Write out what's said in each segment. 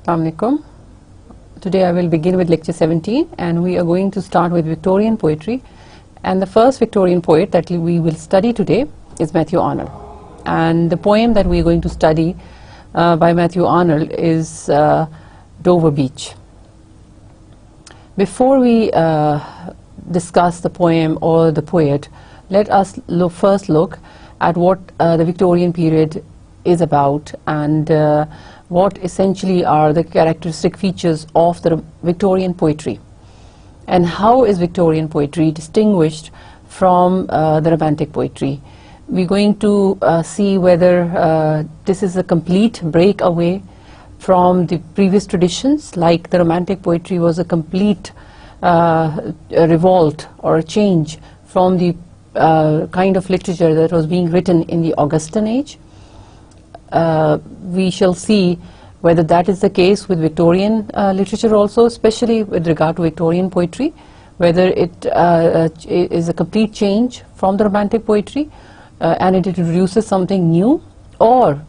Assalamu alaikum. Today I will begin with lecture 17 and we are going to start with Victorian poetry, and the first Victorian poet that we will study today is Mathew Arnold, and the poem that we are going to study by Mathew Arnold is Dover Beach. Before we discuss the poem or the poet, let us first look at what the Victorian period is about and what essentially are the characteristic features of the Victorian poetry, and how is Victorian poetry distinguished from the Romantic poetry. We're going to see whether this is a complete breakaway from the previous traditions, like the Romantic poetry was a complete a revolt or a change from the kind of literature that was being written in the Augustan age. We shall see whether that is the case with Victorian literature also, especially with regard to Victorian poetry, whether it is a complete change from the Romantic poetry and it introduces something new, or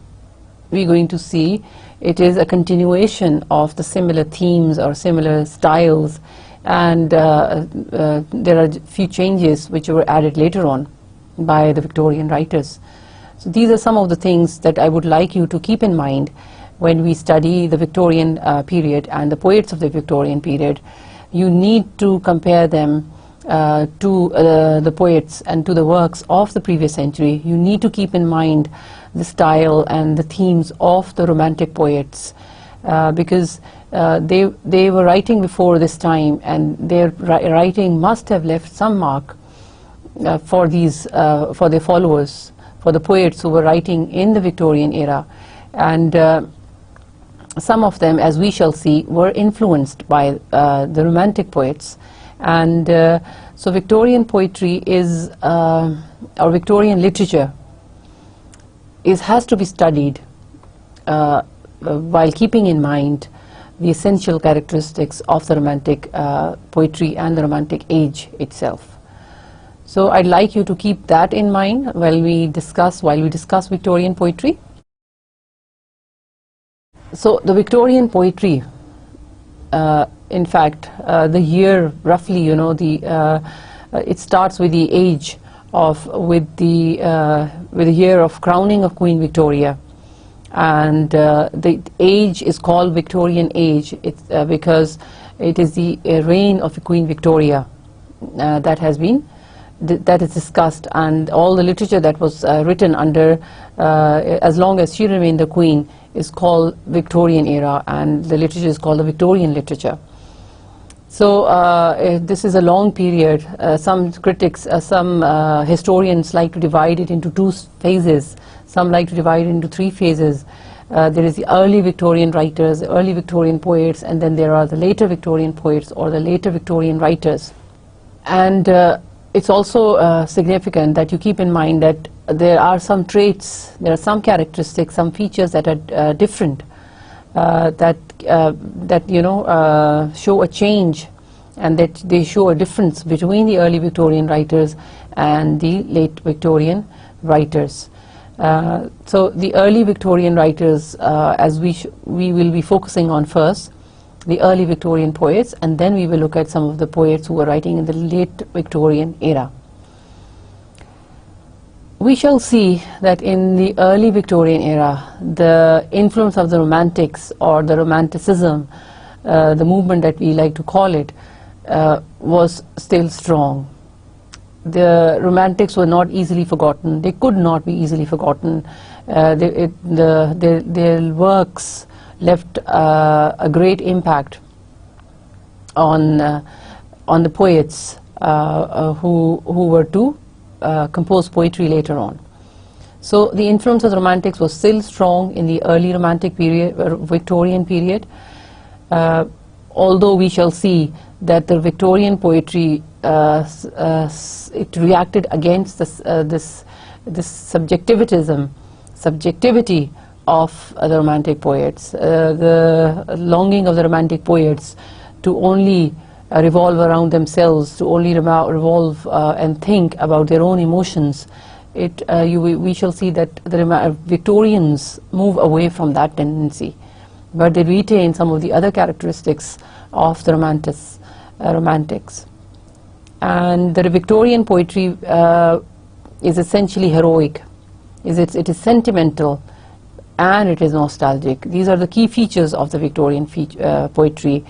we're going to see it is a continuation of the similar themes or similar styles, and there are few changes which were added later on by the Victorian writers. So these are some of the things that I would like you to keep in mind when we study the Victorian period and the poets of the Victorian period. You need to compare them to the poets and to the works of the previous century. You need to keep in mind the style and the themes of the Romantic poets, because they were writing before this time, and their writing must have left some mark for their followers, for the poets who were writing in the Victorian era, and some of them, as we shall see, were influenced by the Romantic poets. And so Victorian poetry is, or Victorian literature has to be studied while keeping in mind the essential characteristics of the Romantic poetry and the Romantic age itself. So I'd like you to keep that in mind while we discuss Victorian poetry. So the Victorian poetry, in fact, the year roughly, you know, it starts with the age of with the year of crowning of Queen Victoria, and the age is called Victorian age. It's because it is the reign of Queen Victoria that is discussed, and all the literature that was written under as long as she remained the Queen is called Victorian era, and the literature is called the Victorian literature. So this is a long period. Some critics, some historians like to divide it into two phases. Some like to divide it into three phases. There is the early Victorian writers, the early Victorian poets, and then there are the later Victorian poets or the later Victorian writers. And it's also significant that you keep in mind that there are some traits, there are some characteristics, some features that are different, that you know show a change, and that they show a difference between the early Victorian writers and the late Victorian writers. So the early Victorian writers, as we will be focusing on first, the early Victorian poets, and then we will look at some of the poets who were writing in the late Victorian era. We shall see that in the early Victorian era, the influence of the Romantics or the Romanticism, the movement that we like to call it, was still strong. The Romantics were not easily forgotten. They could not be easily forgotten. Their works left a great impact on the poets who were to compose poetry later on. So the influence of the Romantics was still strong in the early Romantic period, Victorian period, although we shall see that the Victorian poetry it reacted against this subjectivity of the Romantic poets, the longing of the Romantic poets to only revolve around themselves, to only revolve and think about their own emotions. We shall see that the Victorians move away from that tendency, but they retain some of the other characteristics of the romantics. And the Victorian poetry is essentially heroic. It is sentimental and it is nostalgic. These are the key features of the Victorian poetry.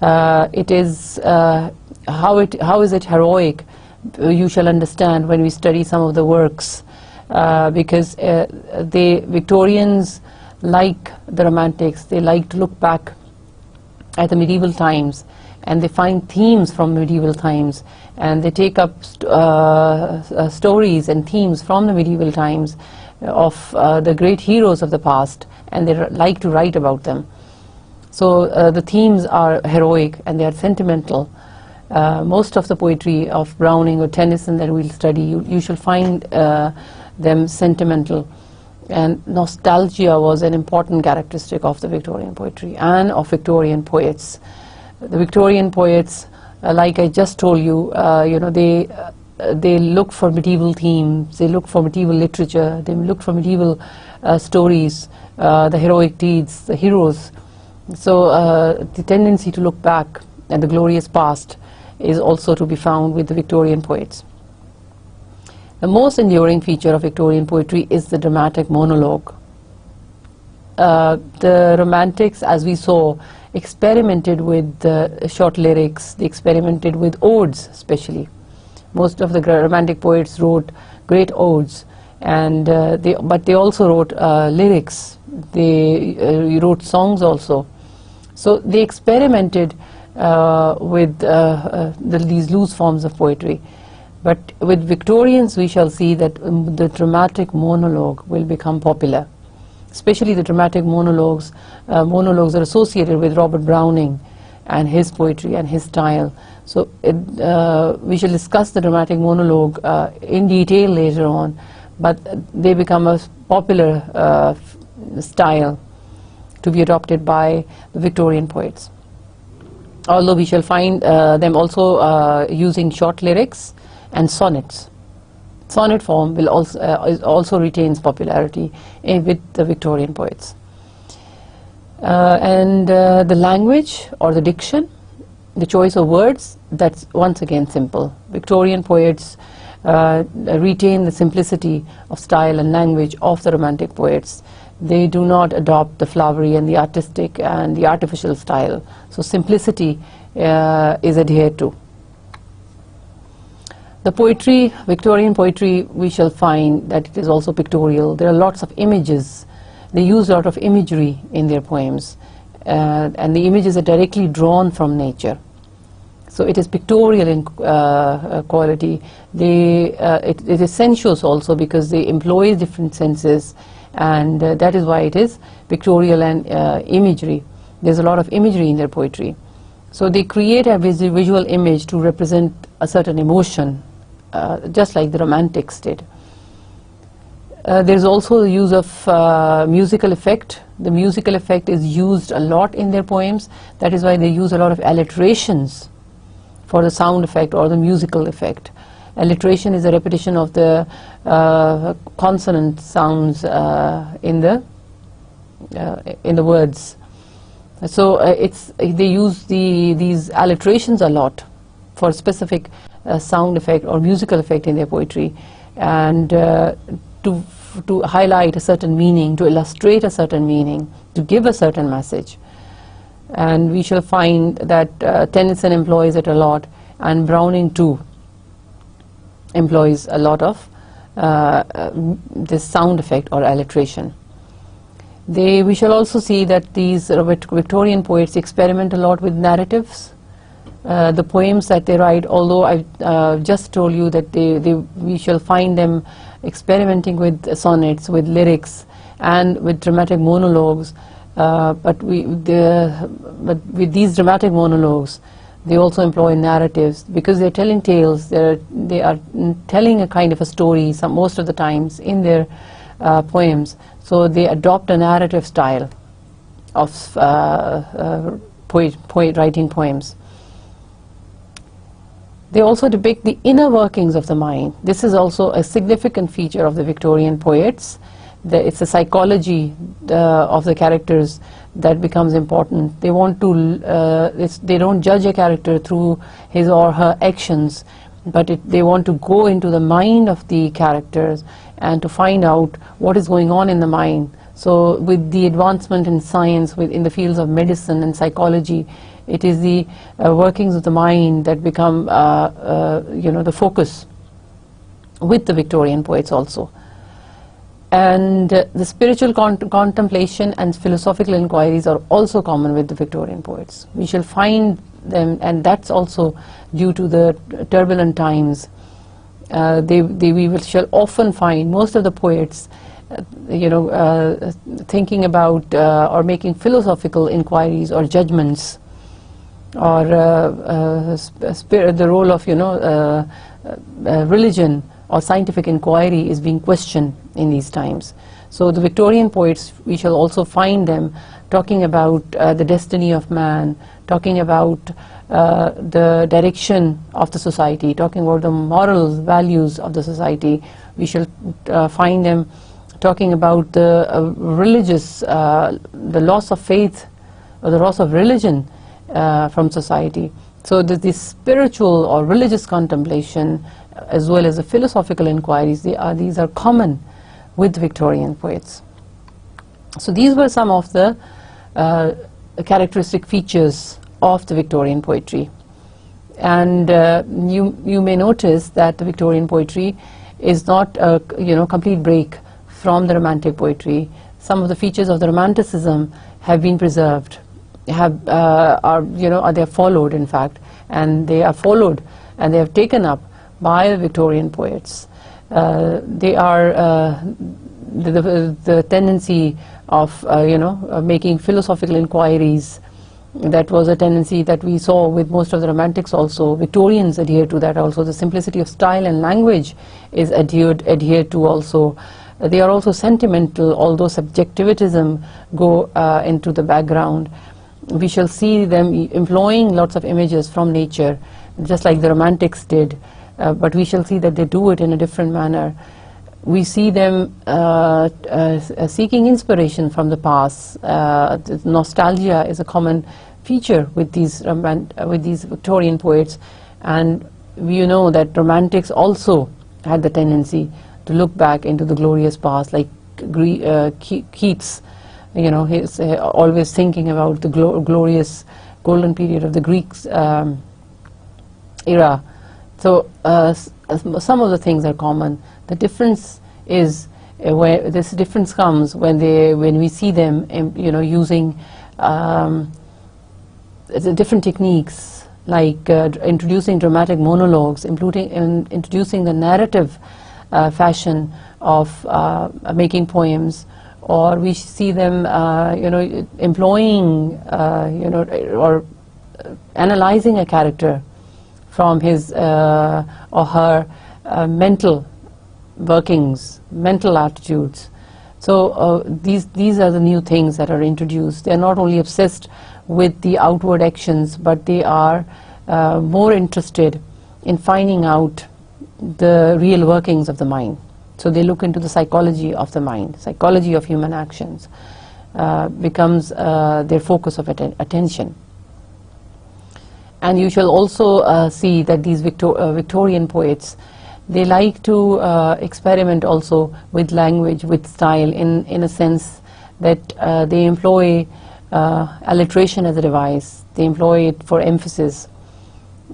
It is how is it heroic? You shall understand when we study some of the works, because the Victorians, like the Romantics, they like to look back at the medieval times, and they find themes from medieval times, and they take up stories and themes from the medieval times of the great heroes of the past, and they like to write about them. So the themes are heroic and they are sentimental. Most of the poetry of Browning or Tennyson that we'll study, you shall find them sentimental. And nostalgia was an important characteristic of the Victorian poetry and of Victorian poets. The Victorian poets, like I just told you, they look for medieval themes, they look for medieval literature, they look for medieval stories, the heroic deeds, the heroes. So the tendency to look back at the glorious past is also to be found with the Victorian poets. The most enduring feature of Victorian poetry is the dramatic monologue. The Romantics, as we saw, experimented with short lyrics, they experimented with odes especially. Most of the Romantic poets wrote great odes, and but they also wrote lyrics, they wrote songs also. So they experimented with these loose forms of poetry. But with Victorians we shall see that the dramatic monologue will become popular. Especially the dramatic monologues. Monologues are associated with Robert Browning and his poetry and his style. So we shall discuss the dramatic monologue in detail later on, but they become a popular style to be adopted by the Victorian poets. Although we shall find them also using short lyrics and sonnets. Sonnet form will also retains popularity with the Victorian poets. And the language or the diction, the choice of words, that's once again simple. Victorian poets retain the simplicity of style and language of the Romantic poets. They do not adopt the flowery and the artistic and the artificial style. So simplicity is adhered to. The poetry, Victorian poetry, we shall find that it is also pictorial. There are lots of images. They use a lot of imagery in their poems, and the images are directly drawn from nature. So it is pictorial in quality. It is sensuous also because they employ different senses, and that is why it is pictorial and imagery. There's a lot of imagery in their poetry. So they create a visual image to represent a certain emotion, just like the Romantics did. There's also the use of musical effect. The musical effect is used a lot in their poems. That is why they use a lot of alliterations for the sound effect or the musical effect. Alliteration is a repetition of the consonant sounds in the words. So they use these alliterations a lot for specific sound effect or musical effect in their poetry, and to highlight a certain meaning, to illustrate a certain meaning, to give a certain message. And we shall find that Tennyson employs it a lot, and Browning too employs a lot of this sound effect or alliteration. We shall also see that these Victorian poets experiment a lot with narratives. The poems that they write, although I've just told you that we shall find them experimenting with sonnets, with lyrics, and with dramatic monologues, but with these dramatic monologues they also employ narratives, because they're telling tales. They are telling a kind of a story most of the times in their poems. So they adopt a narrative style of poet writing poems. They also depict the inner workings of the mind. This is also a significant feature of the Victorian poets, It's the psychology of the characters that becomes important. They want to, they don't judge a character through his or her actions, but they want to go into the mind of the characters and to find out what is going on in the mind. So with the advancement in science, in the fields of medicine and psychology, it is the workings of the mind that become the focus with the Victorian poets also. And the spiritual contemplation and philosophical inquiries are also common with the Victorian poets. We shall find them, and that's also due to the turbulent times. We shall often find most of the poets thinking about or making philosophical inquiries or judgments, or the role of religion or scientific inquiry is being questioned in these times. So the Victorian poets, we shall also find them talking about the destiny of man, talking about the direction of the society, talking about the moral values of the society. We shall find them talking about the religious, the loss of faith or the loss of religion from society. So this spiritual or religious contemplation, as well as the philosophical inquiries, these are common with Victorian poets. So these were some of the characteristic features of the Victorian poetry. And you may notice that the Victorian poetry is not a complete break from the Romantic poetry. Some of the features of the Romanticism have been preserved, they are followed, in fact, and they are followed and they have taken up by the Victorian poets. They are the tendency of making philosophical inquiries. That was a tendency that we saw with most of the Romantics also. Victorians adhere to that also. The simplicity of style and language is adhered to also. They are also sentimental, although subjectivism go into the background. We shall see them employing lots of images from nature, just like the Romantics did, but we shall see that they do it in a different manner. We see them seeking inspiration from the past. Nostalgia is a common feature with these Victorian poets, and you know that Romantics also had the tendency to look back into the glorious past, like Keats. He's always thinking about the glorious golden period of the Greeks era. So some of the things are common. The difference is where this difference comes when we see them using the different techniques, like introducing dramatic monologues, introducing the narrative fashion of making poems, or we see them employing or analyzing a character from his or her mental workings, mental attitudes. So these are the new things that are introduced. They are not only obsessed with the outward actions, but they are more interested in finding out the real workings of the mind. So they look into the psychology of the mind, psychology of human actions becomes their focus of attention. And you shall also see that these Victorian poets, they like to experiment also with language, with style, in a sense that they employ alliteration as a device. They employ it for emphasis.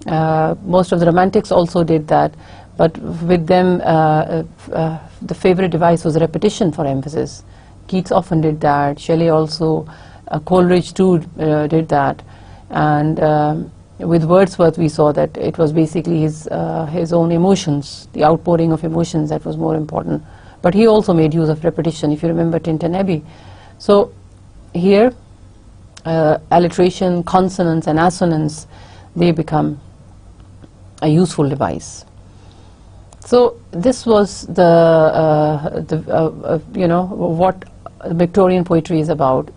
Most of the Romantics also did that, but with them the favorite device was repetition for emphasis. Keats often did that. Shelley also, Coleridge too did that, and with Wordsworth we saw that it was basically his own emotions, the outpouring of emotions, that was more important. But he also made use of repetition, if you remember Tintin Abbey. So here alliteration, consonance and assonance, they become a useful device. So this was what Victorian poetry is about.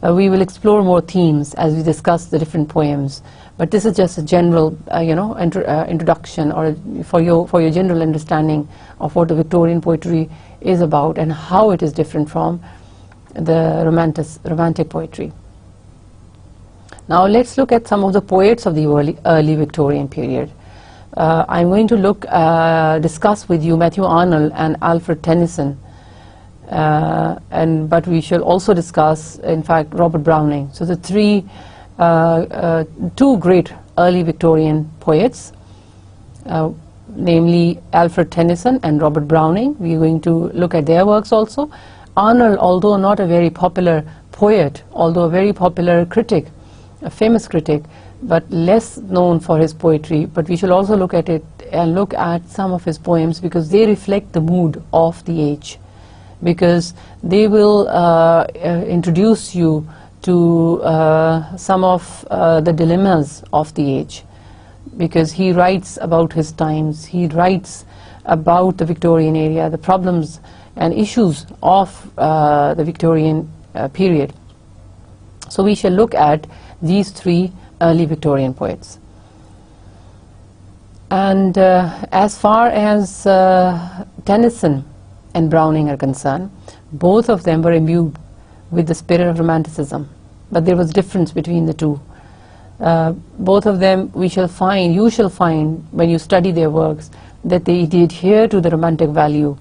We will explore more themes as we discuss the different poems, but this is just a general introduction, or for your general understanding of what the Victorian poetry is about and how it is different from the romantic poetry. Now let's look at some of the poets of the early Victorian period. I'm going to discuss with you Mathew Arnold and Alfred Tennyson, but we shall also discuss, in fact, Robert Browning. So the two great early Victorian poets, namely Alfred Tennyson and Robert Browning. We are going to look at their works also. Arnold, although not a very popular poet, although a very popular critic, a famous critic, but less known for his poetry, but we shall also look at it and look at some of his poems, because they reflect the mood of the age, because they will introduce you to some of the dilemmas of the age, because he writes about his times, he writes about the Victorian era, the problems and issues of the Victorian period. So we shall look at these three early Victorian poets. And as far as Tennyson and Browning are concerned, both of them were imbued with the spirit of Romanticism, but there was difference between the two. Both of them, you shall find when you study their works, that they adhere to the romantic value.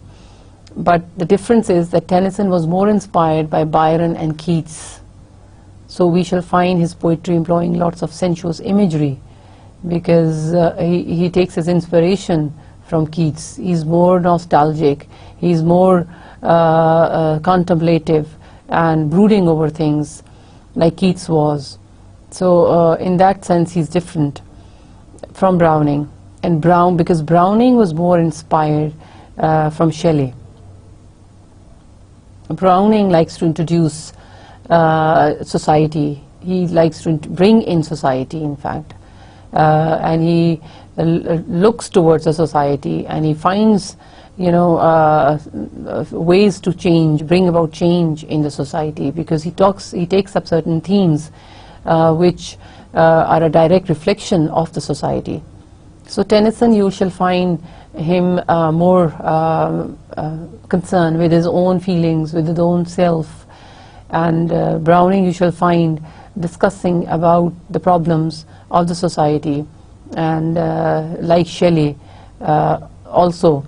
But the difference is that Tennyson was more inspired by Byron and Keats. So we shall find his poetry employing lots of sensuous imagery, because he takes his inspiration from Keats. He's more nostalgic, he's more contemplative and brooding over things like Keats was. So in that sense he's different from Browning. And because Browning was more inspired from Shelley. Browning likes to introduce society. He likes to bring in society, in fact, and he looks towards a society, and he finds, ways to bring about change in the society, because he takes up certain themes which are a direct reflection of the society. So Tennyson, you shall find him more concerned with his own feelings, with his own self, and Browning you shall find discussing about the problems of the society, and like Shelley, also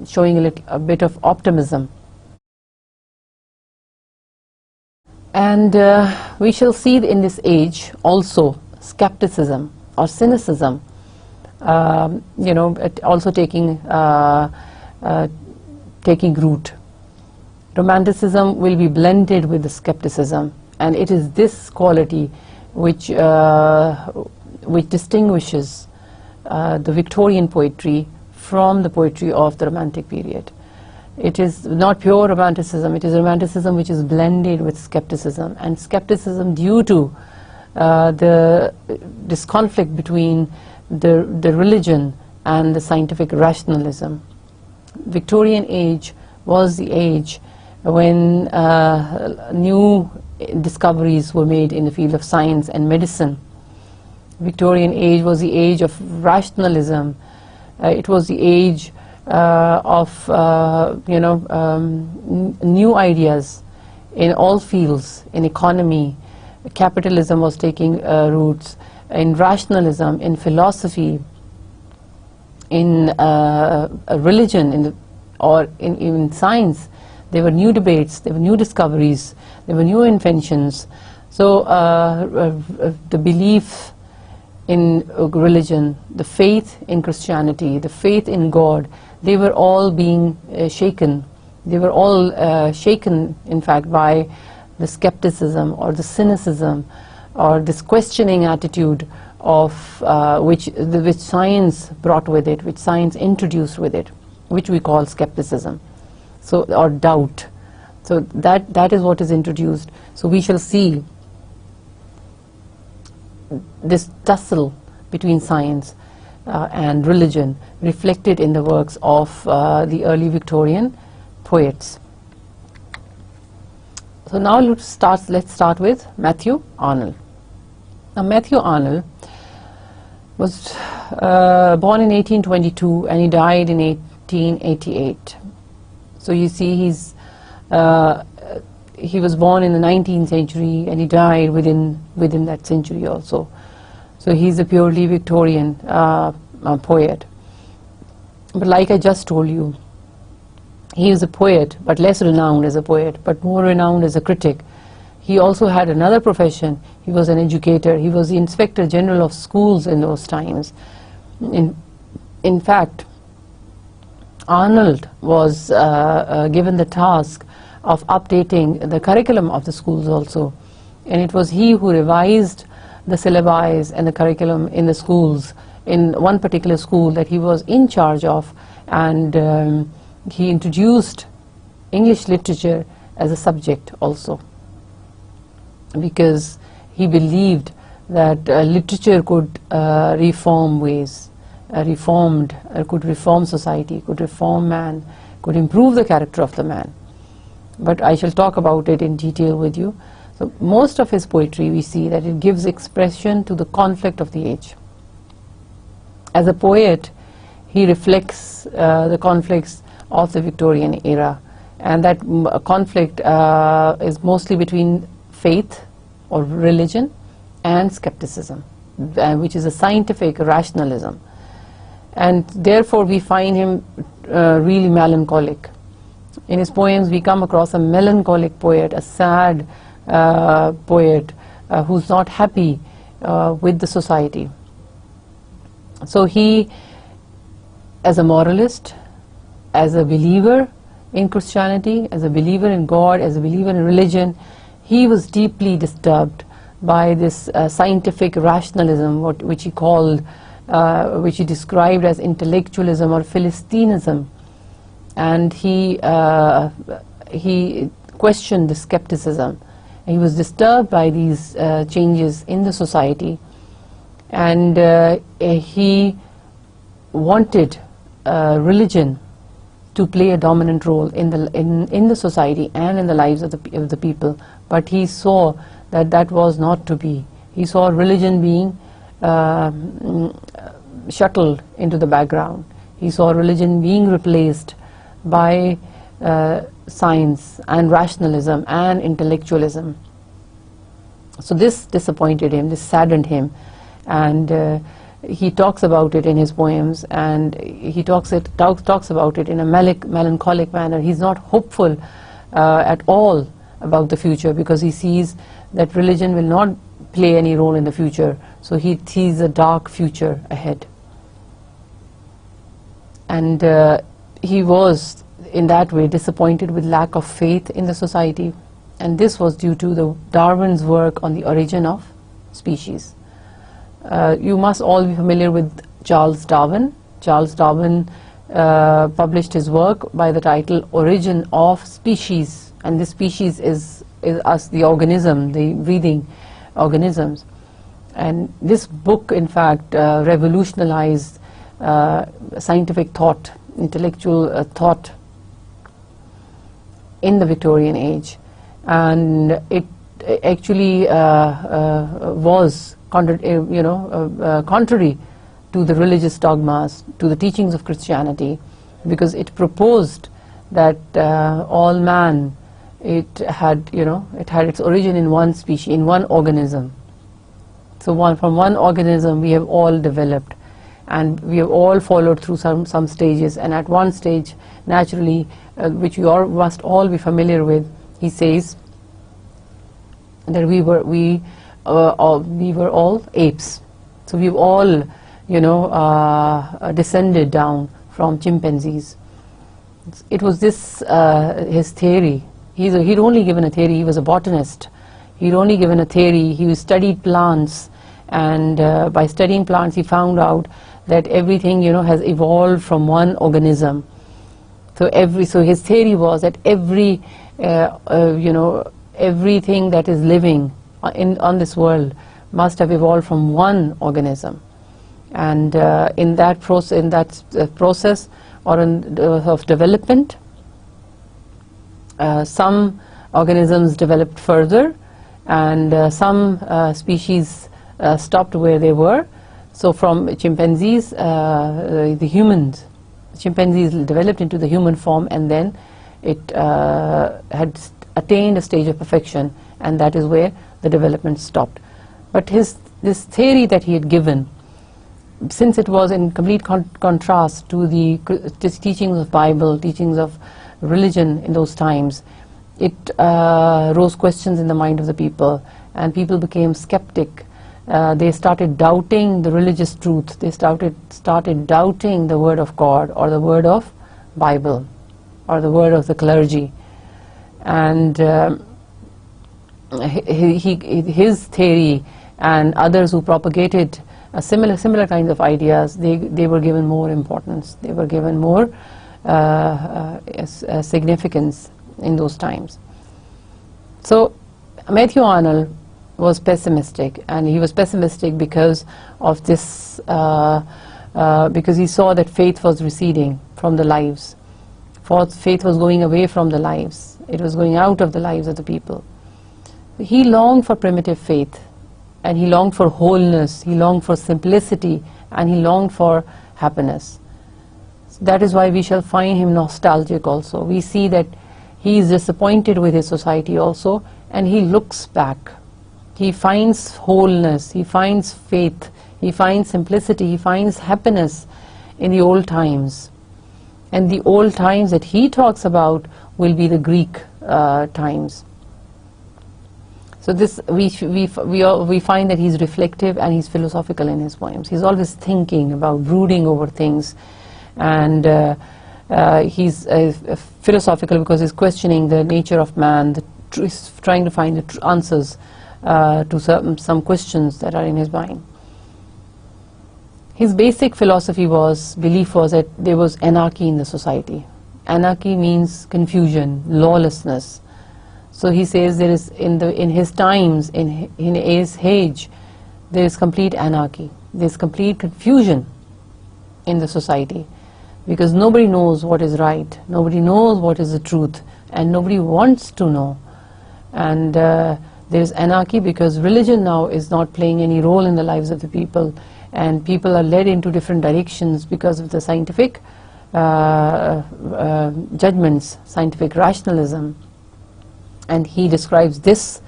showing a bit of optimism. And we shall see in this age also skepticism or cynicism, also taking root. Romanticism will be blended with the skepticism, and it is this quality which distinguishes the Victorian poetry from the poetry of the Romantic period. It is not pure Romanticism, it is Romanticism which is blended with skepticism, and skepticism due to this conflict between the religion and the scientific rationalism. Victorian age was the age when new discoveries were made in the field of science and medicine. Victorian age was the age of rationalism. It was the age of new ideas in all fields. In economy, capitalism was taking roots. In rationalism, in philosophy, in religion, in science, there were new debates, there were new discoveries, there were new inventions. So the belief in religion, the faith in Christianity, the faith in God, they were all being shaken. They were all shaken, in fact, by the skepticism or the cynicism or this questioning attitude of which science brought with it, which science introduced with it, which we call skepticism, or doubt. So that is what is introduced. So we shall see this tussle between science and religion reflected in the works of the early Victorian poets. So now let's start with Mathew Arnold. Now Mathew Arnold was born in 1822 and he died in 1588. So you see, he was born in the 19th century and he died within that century also. So he's a purely Victorian poet. But like I just told you, he is a poet, but less renowned as a poet, but more renowned as a critic. He also had another profession. He was an educator. He was the Inspector General of schools in those times. In fact, Arnold was given the task of updating the curriculum of the schools also. And it was he who revised the syllabi and the curriculum in the schools, in one particular school that he was in charge of, and he introduced English literature as a subject also, because he believed that literature could reform ways, could reform society, could reform man, could improve the character of the man. But I shall talk about it in detail with you. So most of his poetry, we see that it gives expression to the conflict of the age. As a poet, he reflects the conflicts of the Victorian era, and that conflict is mostly between faith or religion and skepticism, which is a scientific rationalism. And therefore we find him really melancholic. In his poems we come across a melancholic poet, a sad poet who's not happy with the society. So he, as a moralist, as a believer in Christianity, as a believer in God, as a believer in religion, he was deeply disturbed by this scientific rationalism, which he called, which he described as intellectualism or Philistinism. And he questioned the skepticism. He was disturbed by these changes in the society, and he wanted religion to play a dominant role in the society and in the lives of the people. But he saw that that was not to be. He saw religion being shuttled into the background. He saw religion being replaced by science and rationalism and intellectualism. So this disappointed him, this saddened him, and he talks about it in his poems, and he talks about it in a melancholic manner. He's not hopeful at all about the future, because he sees that religion will not play any role in the future. So he sees a dark future ahead. And he was in that way disappointed with lack of faith in the society, and this was due to Darwin's work on the origin of species. You must all be familiar with Charles Darwin. Charles Darwin published his work by the title Origin of Species, and this species is us, the organism, the breathing organisms. And this book in fact revolutionized scientific thought, intellectual thought in the Victorian age, and it actually was contrary to the religious dogmas, to the teachings of Christianity, because it proposed that all man, it had its origin in one species, in one organism. So from one organism we have all developed, and we have all followed through some stages, and at one stage, naturally, which you all must all be familiar with, he says that we were all apes. So we've all descended down from chimpanzees. It was this his theory. He'd only given a theory. He was a botanist. He'd only given a theory. He studied plants, and by studying plants he found out that everything has evolved from one organism. So his theory was that everything that is living on this world must have evolved from one organism, and in that process or of development, some organisms developed further, and some species stopped where they were. So from chimpanzees, the humans chimpanzees developed into the human form, and then it had attained a stage of perfection, and that is where the development stopped. But this theory that he had given, since it was in complete contrast to the teachings of Bible, teachings of religion in those times, it rose questions in the mind of the people, and people became skeptic. They started doubting the religious truth. They started doubting the word of God, or the word of Bible, or the word of the clergy. And his theory and others who propagated similar kinds of ideas, they were given more importance. They were given more significance in those times. So Mathew Arnold was pessimistic, and he was pessimistic because of this, because he saw that faith was receding from the lives. Faith was going away from the lives. It was going out of the lives of the people. He longed for primitive faith, and he longed for wholeness, he longed for simplicity, and he longed for happiness. That is why we shall find him nostalgic also. We see that he is disappointed with his society also, and he looks back. He finds wholeness, he finds faith, he finds simplicity, he finds happiness in the old times. And the old times that he talks about will be the Greek times. So this we find that he's reflective and he's philosophical in his poems. He's always thinking about, brooding over things, and he's philosophical because he's questioning the nature of man. He's trying to find the answers to some questions that are in his mind. His basic belief was that there was anarchy in the society. Anarchy means confusion, lawlessness. So he says there is in his times, in his age, there is complete anarchy. There is complete confusion in the society, because nobody knows what is right, nobody knows what is the truth, and nobody wants to know. And there is anarchy because religion now is not playing any role in the lives of the people, and people are led into different directions because of the scientific judgments, scientific rationalism. And he describes this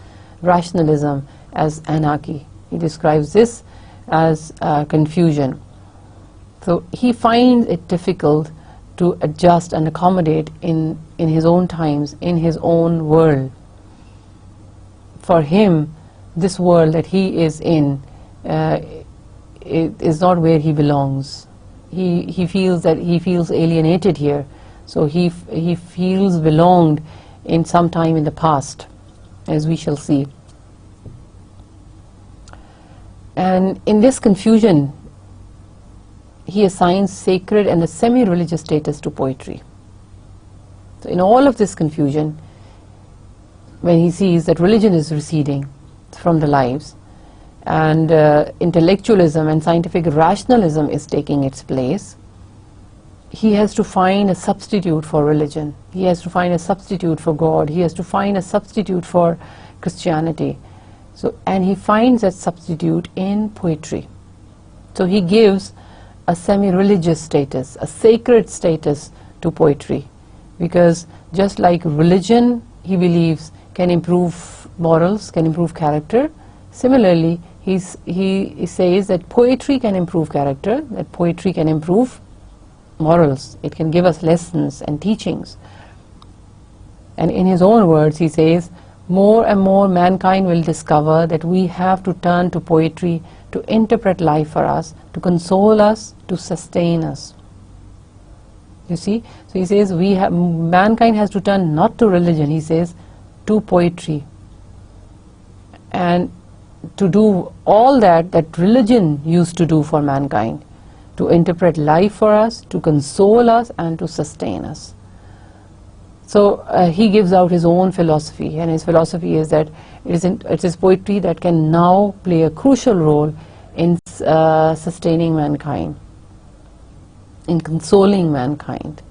rationalism as anarchy. He describes this as confusion. So he finds it difficult to adjust and accommodate in his own times, in his own world. For him, this world that he is in is not where he belongs. He feels alienated here. So he feels belonged in some time in the past, as we shall see. And in this confusion, he assigns sacred and a semi-religious status to poetry. So in all of this confusion, when he sees that religion is receding from the lives, and intellectualism and scientific rationalism is taking its place, he has to find a substitute for religion. He has to find a substitute for God. He has to find a substitute for Christianity. So, and he finds that substitute in poetry. So he gives a semi-religious status, a sacred status to poetry, because just like religion, he believes, can improve morals, can improve character, similarly he says that poetry can improve character, that poetry can improve morals. It can give us lessons and teachings. And in his own words, he says, more and more mankind will discover that we have to turn to poetry to interpret life for us, to console us, to sustain us. You see? So he says mankind has to turn not to religion, he says, to poetry. And to do all that religion used to do for mankind, to interpret life for us, to console us, and to sustain us. So he gives out his own philosophy, and his philosophy is that it is poetry that can now play a crucial role in sustaining mankind, in consoling mankind.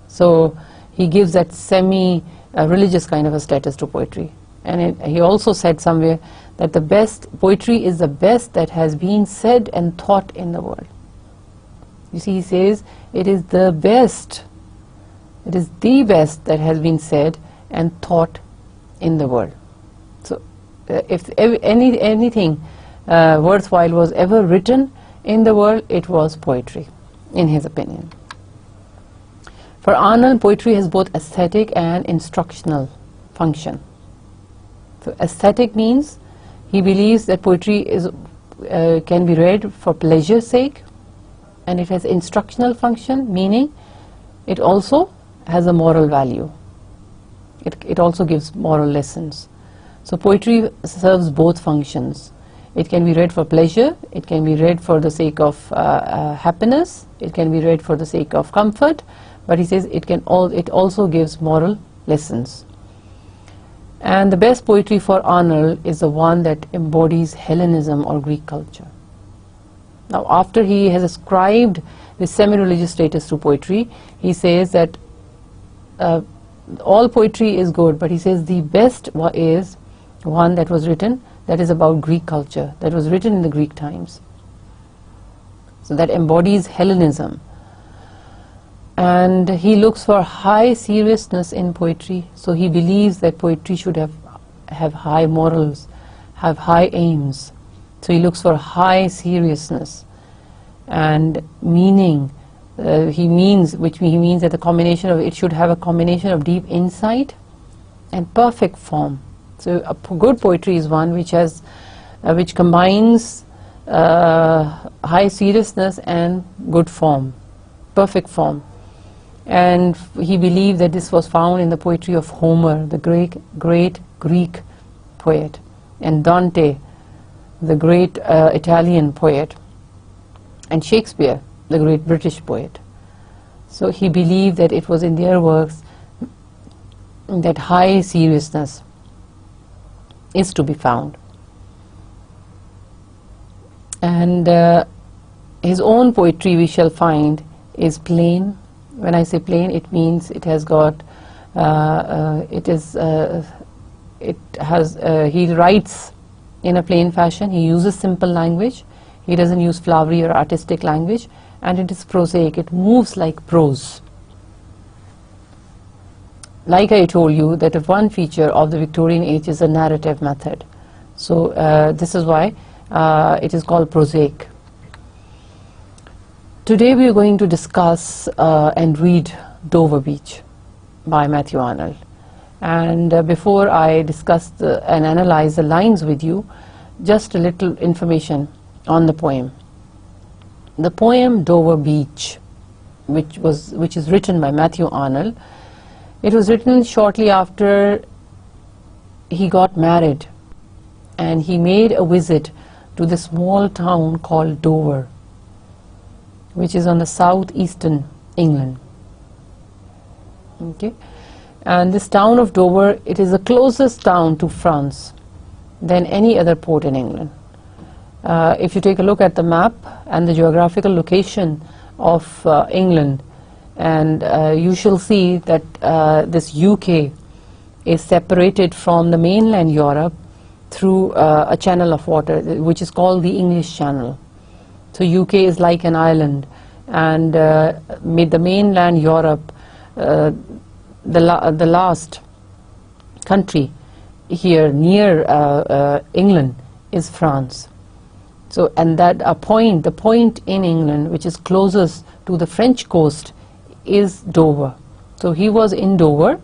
So he gives that semi-religious kind of a status to poetry. And he also said somewhere that poetry is the best that has been said and thought in the world. You see, he says it is the best, it is the best that has been said and thought in the world. So if anything worthwhile was ever written in the world, it was poetry, in his opinion. For Arnold, poetry has both aesthetic and instructional function. So aesthetic means he believes that poetry is can be read for pleasure's sake, and it has instructional function, meaning it also has a moral value. It also gives moral lessons. So poetry serves both functions. It can be read for pleasure, it can be read for the sake of happiness, it can be read for the sake of comfort, but he says it also gives moral lessons. And the best poetry for Arnold is the one that embodies Hellenism or Greek culture. Now, after he has ascribed the semi-religious status to poetry, he says that all poetry is good, but he says the best is one that was written that is about Greek culture, that was written in the Greek times. So that embodies Hellenism. And he looks for high seriousness in poetry, so he believes that poetry should have high morals, have high aims. So he looks for high seriousness and meaning. He means that the combination of it should have a combination of deep insight and perfect form. So a good poetry is one which combines high seriousness and good form, perfect form. And he believed that this was found in the poetry of Homer, the great Greek poet, and Dante, the great Italian poet, and Shakespeare, the great British poet. So he believed that it was in their works that high seriousness is to be found. And his own poetry, we shall find, is plain. When I say plain, it means it has got, he writes in a plain fashion, he uses simple language, he doesn't use flowery or artistic language, and it is prosaic, it moves like prose. Like I told you, that one feature of the Victorian age is a narrative method. So this is why it is called prosaic. Today we are going to discuss and read Dover Beach by Mathew Arnold. And before I discuss and analyze the lines with you, just a little information on the poem. The poem Dover Beach, which is written by Mathew Arnold, it was written shortly after he got married, and he made a visit to the small town called Dover, which is on the southeastern England. Okay, and this town of Dover, it is the closest town to France than any other port in England. If you take a look at the map and the geographical location of England, and you shall see that this UK is separated from the mainland Europe through a channel of water, which is called the English Channel. So UK is like an island, and the mainland Europe, the last country here near England is France. So, and that the point in England which is closest to the French coast is Dover. So he was in Dover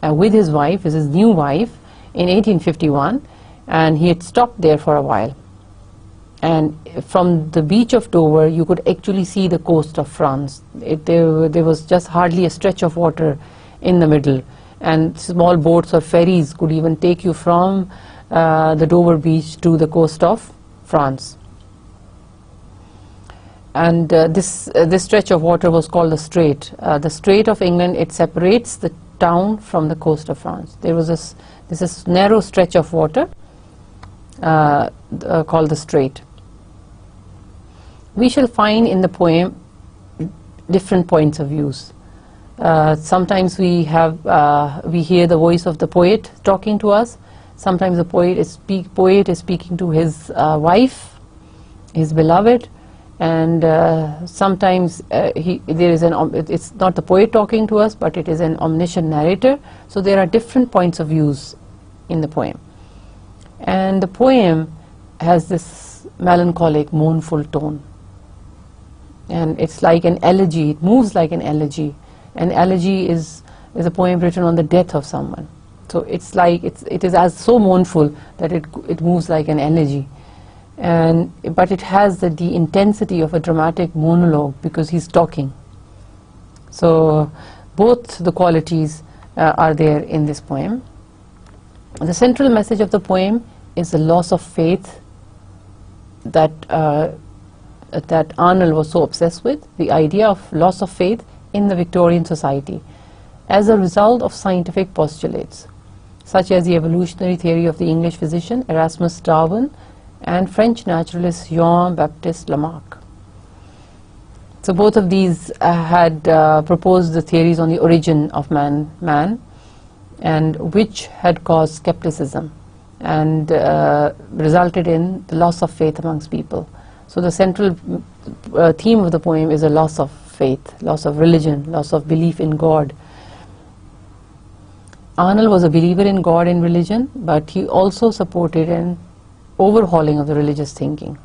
with his wife, his new wife, in 1851, and he had stopped there for a while. And from the beach of Dover, you could actually see the coast of France. There was just hardly a stretch of water in the middle, and small boats or ferries could even take you from the Dover beach to the coast of France. And this stretch of water was called the Strait. The Strait of England, it separates the town from the coast of France. There was this narrow stretch of water called the Strait. We shall find in the poem different points of views. Sometimes we hear the voice of the poet talking to us. Sometimes the poet is speaking to his wife, his beloved, and sometimes there is it's not the poet talking to us, but it is an omniscient narrator. So there are different points of views in the poem, and the poem has this melancholic, mournful tone, and it's like an elegy. It moves like an elegy. An elegy is a poem written on the death of someone. So it's like it is as so mournful that it moves like an elegy, but it has the intensity of a dramatic monologue because he's talking. So both the qualities are there in this poem. The central message of the poem is the loss of faith that Arnold was so obsessed with, the idea of loss of faith in the Victorian society as a result of scientific postulates such as the evolutionary theory of the English physician Erasmus Darwin and French naturalist Jean-Baptiste Lamarck. So both of these had proposed the theories on the origin of man, and which had caused skepticism and resulted in the loss of faith amongst people. So the central theme of the poem is a loss of faith, loss of religion, loss of belief in God. Arnold was a believer in God and religion, but he also supported an overhauling of the religious thinking.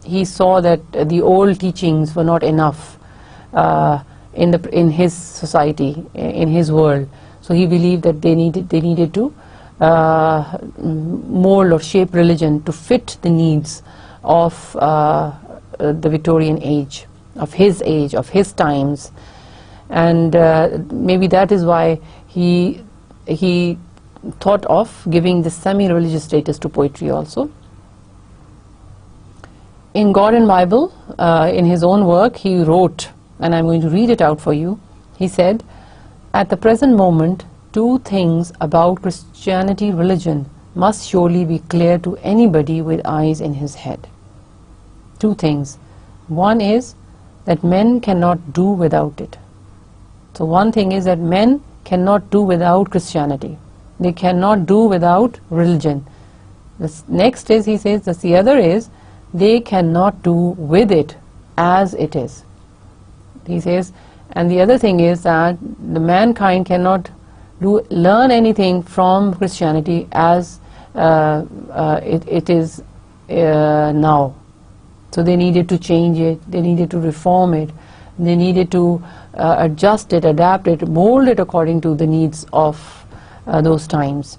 He saw that the old teachings were not enough in his society, in his world. So he believed that they needed to mold or shape religion to fit the needs of the Victorian age, of his times, and maybe that is why he thought of giving this semi-religious status to poetry also. In God and Bible, in his own work, he wrote, and I'm going to read it out for you. He said, "At the present moment, two things about Christianity religion must surely be clear to anybody with eyes in his head. Two things. One is that men cannot do without it." So one thing is that men cannot do without Christianity. They cannot do without religion. The next is, he says, the other is, they cannot do with it as it is. He says, and the other thing is that the mankind cannot learn anything from Christianity as it is now. So they needed to change it, they needed to reform it, they needed to adjust it, adapt it, mold it according to the needs of those times.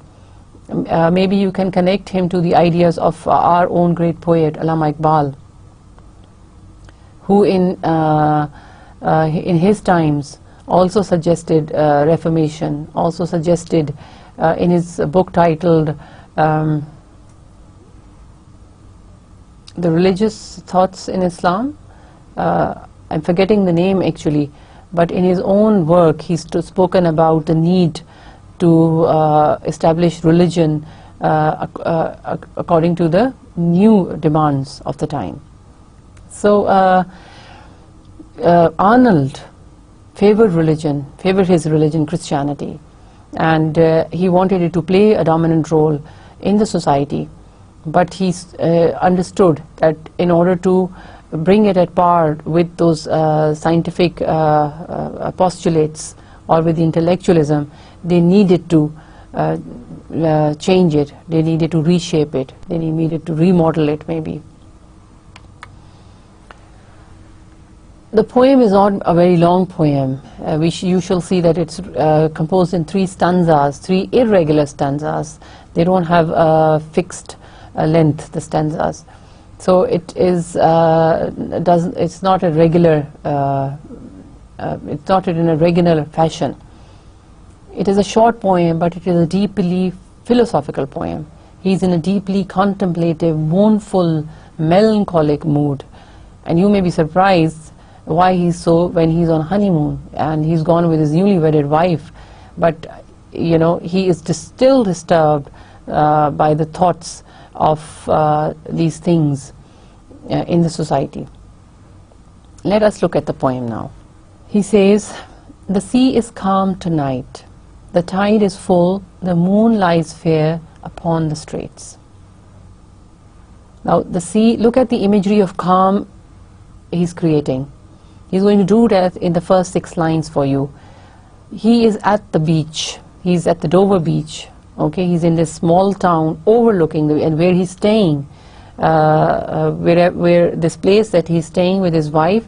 Maybe you can connect him to the ideas of our own great poet Allama Iqbal, who in his times also suggested reformation, also suggested in his book titled The Religious Thoughts in Islam. I'm forgetting the name actually, but in his own work he's spoken about the need to establish religion according to the new demands of the time. So Arnold favored his religion, Christianity, and he wanted it to play a dominant role in the society, but he understood that in order to bring it at par with those scientific postulates or with intellectualism, they needed to change it, they needed to reshape it, they needed to remodel it maybe. The poem is not a very long poem. You shall see that it's composed in 3 stanzas, 3 irregular stanzas. They don't have a fixed length, the stanzas. So it is it's not a regular it's not in a regular fashion. It is a short poem, but it is a deeply philosophical poem. He's in a deeply contemplative, mournful, melancholic mood, and you may be surprised why he's so, when he's on honeymoon and he's gone with his newly wedded wife, but you know, he is still disturbed by the thoughts of these things in the society. Let us look at the poem now. He says, "The sea is calm tonight, the tide is full, the moon lies fair upon the straits." Now the sea, look at the imagery of calm he's creating. He's going to do that in the first 6 lines for you. He is at the beach. He's at the Dover beach. Okay, he's in this small town overlooking and where he's staying, where this place that he's staying with his wife,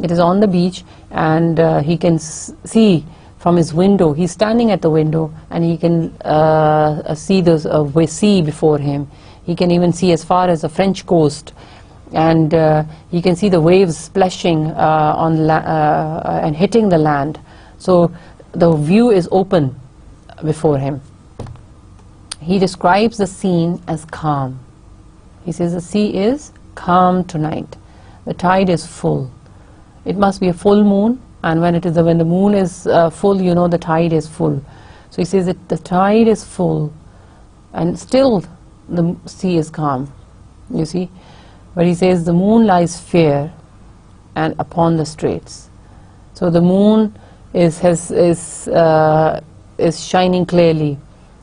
it is on the beach, and he can see from his window. He's standing at the window, and he can see the sea before him. He can even see as far as the French coast, and he can see the waves splashing and hitting the land. So the view is open before him. He describes the scene as calm. He says the sea is calm tonight. The tide is full. It must be a full moon, and when the moon is full, you know the tide is full. So he says that the tide is full, and still the sea is calm. You see, but he says the moon lies fair, and upon the straits. So the moon is shining clearly,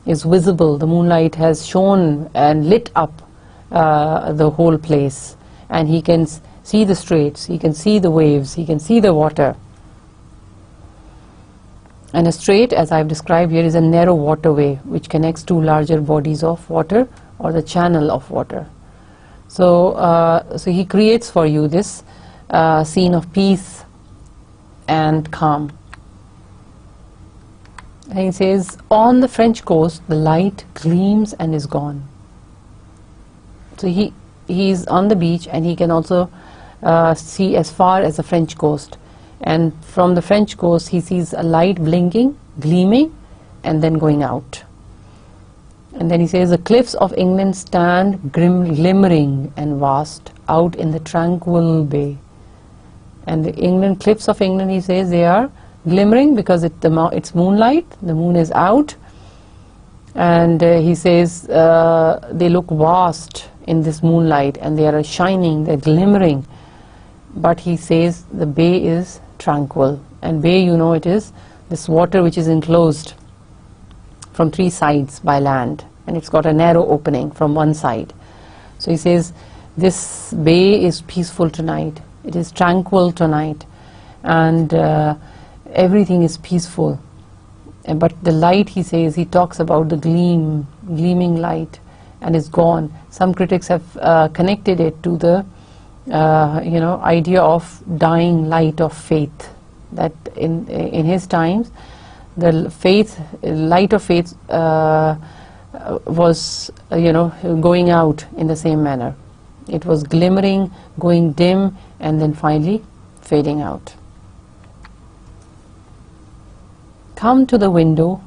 is visible. The moonlight has shone and lit up the whole place, and he can see the straits, he can see the waves, he can see the water. And a strait, as I've described here, is a narrow waterway which connects 2 larger bodies of water, or the channel of water. So, so he creates for you this scene of peace and calm. And he says, on the French coast the light gleams and is gone. So he's on the beach, and he can also see as far as the French coast, and from the French coast he sees a light blinking, gleaming, and then going out. And then he says, the cliffs of England stand glimmering and vast out in the tranquil bay. And the cliffs of England, he says, they are glimmering because it's moonlight, the moon is out, and he says they look vast in this moonlight, and they are shining, they're glimmering. But he says the bay is tranquil, and bay, you know, it is this water which is enclosed from 3 sides by land, and it's got a narrow opening from one side. So he says this bay is peaceful tonight, it is tranquil tonight, and everything is peaceful. But the light, he says, he talks about the gleaming light, and is gone. Some critics have connected it to the idea of dying light of faith, that in his times the light of faith was going out in the same manner. It was glimmering, going dim, and then finally fading out. Come to the window,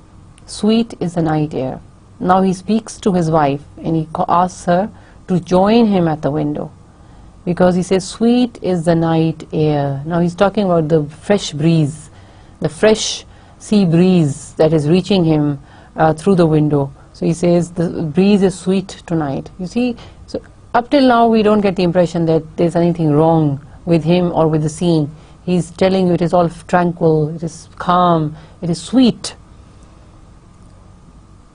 sweet is the night air. Now he speaks to his wife, and he asks her to join him at the window, because he says sweet is the night air. Now he's talking about the fresh breeze, the fresh sea breeze that is reaching him through the window. So he says the breeze is sweet tonight. You see, so up till now we don't get the impression that there's anything wrong with him or with the scene. He's telling you it is all tranquil, it is calm, it is sweet.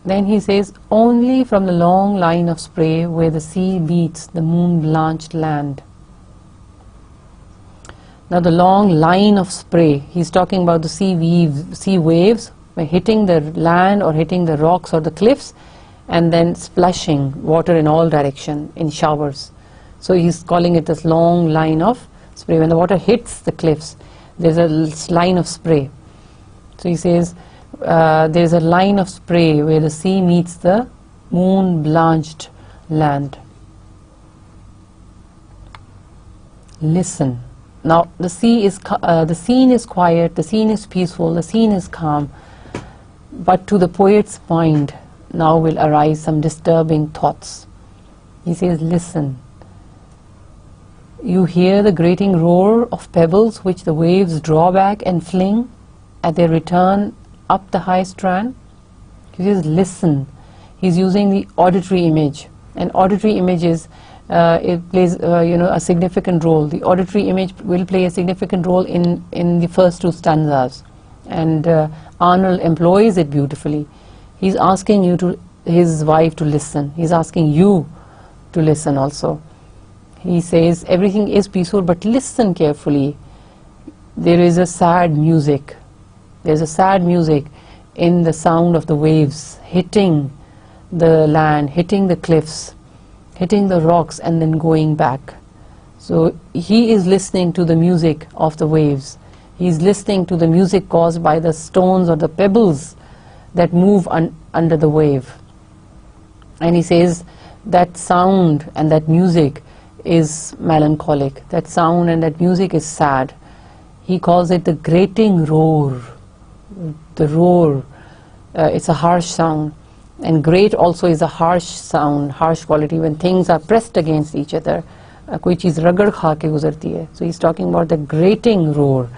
Then he says, only from the long line of spray where the sea meets the moon-blanched land. Now the long line of spray, he's talking about the sea waves hitting the land or hitting the rocks or the cliffs, and then splashing water in all direction in showers. So he's calling it this long line of spray. When the water hits the cliffs, there's a line of spray. So he says, there's a line of spray where the sea meets the moon-blanched land. Listen. Now the scene is quiet, the scene is peaceful, the scene is calm, but to the poet's mind now will arise some disturbing thoughts. He says, listen. You hear the grating roar of pebbles which the waves draw back and fling at their return up the high strand. He says, listen. He's using the auditory image, and auditory images it plays a significant role. The auditory image will play a significant role in the first 2 stanzas, and Arnold employs it beautifully. He's asking his wife to listen. He's asking you to listen also. he says everything is peaceful, but listen carefully. There is a sad music. There's a sad music in the sound of the waves hitting the land, hitting the cliffs, hitting the rocks, and then going back. So he is listening to the music of the waves. He's listening to the music caused by the stones or the pebbles that move under the wave. And he says that sound and that music is melancholic. That sound and that music is sad. He calls it the grating roar. The roar, it's a harsh sound. And grate also is a harsh sound, harsh quality, when things are pressed against each other. कोई चीज़ रगड़ खा के गुजरती है. So he's talking about the grating roar.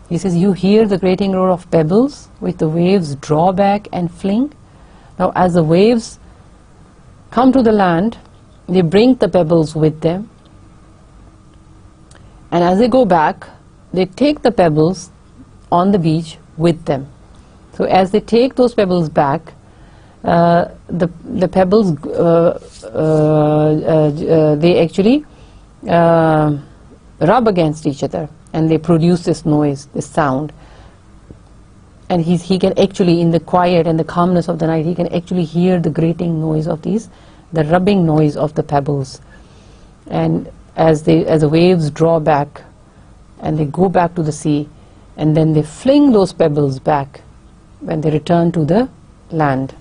He says, you hear the grating roar of pebbles which the waves draw back and fling. Now as the waves come to the land, they bring the pebbles with them. And as they go back, they take the pebbles on the beach with them. So as they take those pebbles back, the pebbles, they actually rub against each other, and they produce this noise, this sound. And he can actually, in the quiet and the calmness of the night, he can actually hear the grating noise of these, the rubbing noise of the pebbles. And as the waves draw back and they go back to the sea, and then they fling those pebbles back when they return to the land.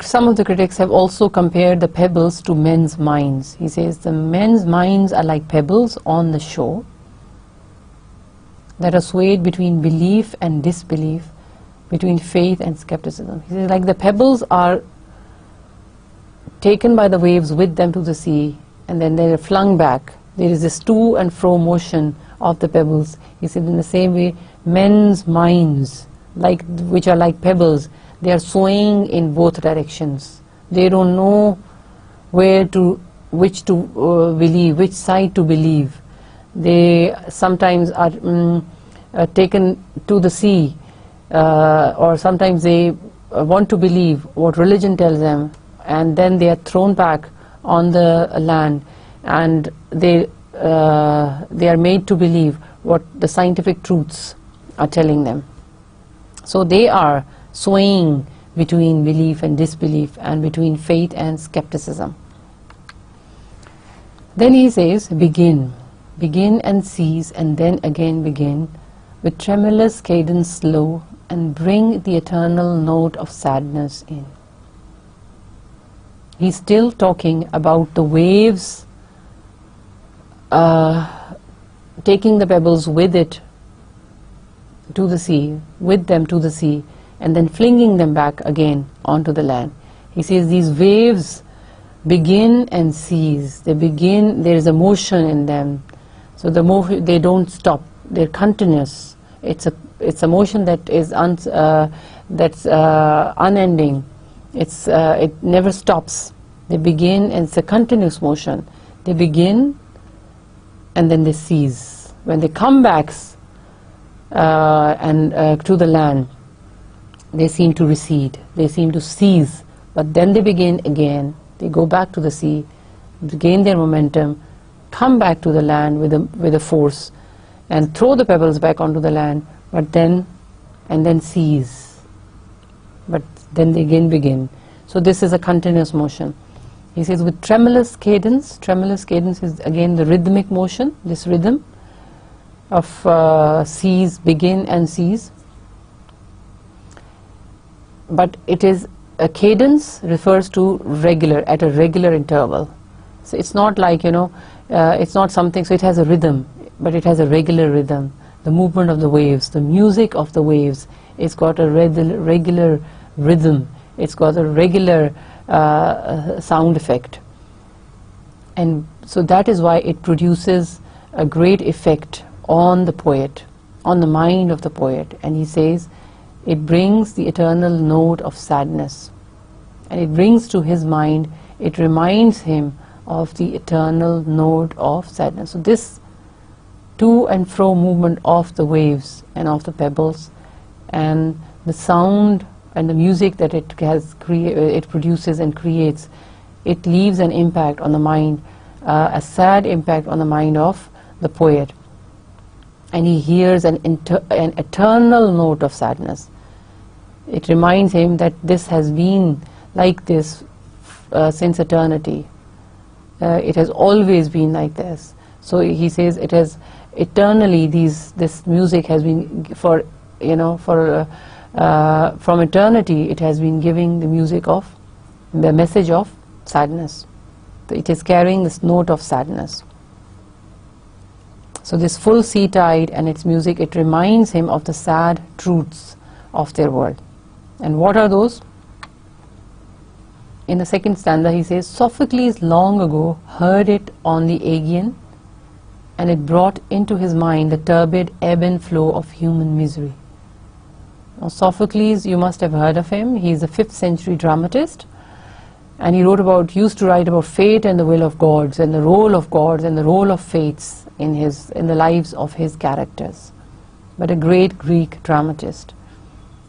Some of the critics have also compared the pebbles to men's minds. He says the men's minds are like pebbles on the shore that are swayed between belief and disbelief, between faith and skepticism. He says like the pebbles are taken by the waves with them to the sea, and then they are flung back. There is this to and fro motion of the pebbles. He said in the same way, men's minds, which are like pebbles, they are swaying in both directions. They don't know which to believe, which side to believe. They sometimes are taken to the sea, or sometimes they want to believe what religion tells them, and then they are thrown back on the land, and they are made to believe what the scientific truths are telling them. So they are swaying between belief and disbelief, and between faith and skepticism. Then he says, begin and cease, and then again begin, with tremulous cadence slow, and bring the eternal note of sadness in. He's still talking about the waves taking the pebbles with it to the sea, with them to the sea, and then flinging them back again onto the land. He says these waves begin and cease. They begin, there is a motion in them. So they don't stop. They're continuous. It's a motion that is unending. It never stops. They begin, and it's a continuous motion. They begin and then they cease. When they come back to the land, they seem to recede. They seem to cease. But then they begin again. They go back to the sea, gain their momentum, come back to the land with a force, and throw the pebbles back onto the land, but then cease. But then they again begin. So this is a continuous motion. He says with tremulous cadence is again the rhythmic motion, this rhythm of cease, begin and cease. But it is a cadence refers to at a regular interval. So it's not like, it's not something, so it has a rhythm, but it has a regular rhythm. The movement of the waves, the music of the waves, it's got a regular rhythm, it's got a regular sound effect. And so that is why it produces a great effect on the poet, on the mind of the poet. And he says it brings the eternal note of sadness, and it brings to his mind, it reminds him of the eternal note of sadness. So this to and fro movement of the waves and of the pebbles, and the sound and the music that it produces and creates, it leaves an impact on the mind, a sad impact on the mind of the poet, and he hears an eternal note of sadness. It reminds him that this has been like this since eternity. It has always been like this. So he says it has eternally, this music has been from eternity it has been giving the message of sadness. It is carrying this note of sadness. So this full sea tide and its music, it reminds him of the sad truths of their world. And what are those? In the second stanza he says, Sophocles long ago heard it on the Aegean, and it brought into his mind the turbid ebb and flow of human misery. Now Sophocles, you must have heard of him. He is a 5th century dramatist, and he used to write about fate and the will of gods, and the role of gods and the role of fates in the lives of his characters. But a great Greek dramatist.